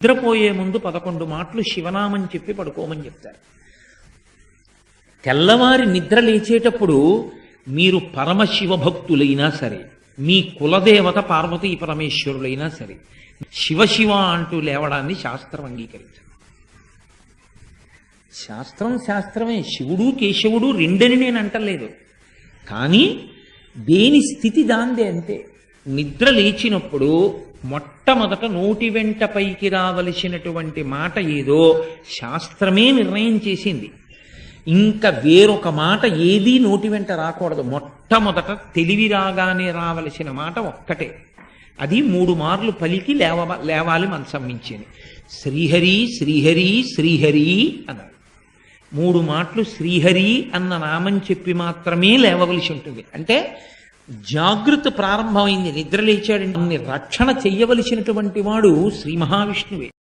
నిద్రపోయే ముందు 11 మాటలు శివనామం చెప్పి పడుకోమని చెప్తారు. తెల్లవారి నిద్ర లేచేటప్పుడు మీరు పరమశివ భక్తులైనా సరే, మీ కులదేవత పార్వతీ పరమేశ్వరులైనా సరే, శివ అంటూ లేవడాన్ని శాస్త్రం అంగీకరించదు. శాస్త్రమే. శివుడు కేశవుడు రెండని నేను అంటలేదు, కానీ దేని స్థితి దాందే అంతే. నిద్ర లేచినప్పుడు మొట్టమొదట నోటి వెంట పైకి రావలసినటువంటి మాట ఏదో శాస్త్రమే నిర్ణయం చేసింది. ఇంకా వేరొక మాట ఏదీ నోటి వెంట రాకూడదు. మొట్టమొదట తెలివి రాగానే రావలసిన మాట ఒక్కటే, అది 3 మార్లు పలికి లేవాలి మనసం మించింది. శ్రీహరి శ్రీహరి శ్రీహరి అన్నారు. 3 మాటలు శ్రీహరి అన్న నామం చెప్పి మాత్రమే లేవవలసి ఉంటుంది. అంటే జాగృత ప్రారంభమైంది. నిద్ర లేచాడంటే రక్షణ చెయ్యవలసినటువంటి వాడు శ్రీ మహావిష్ణువే.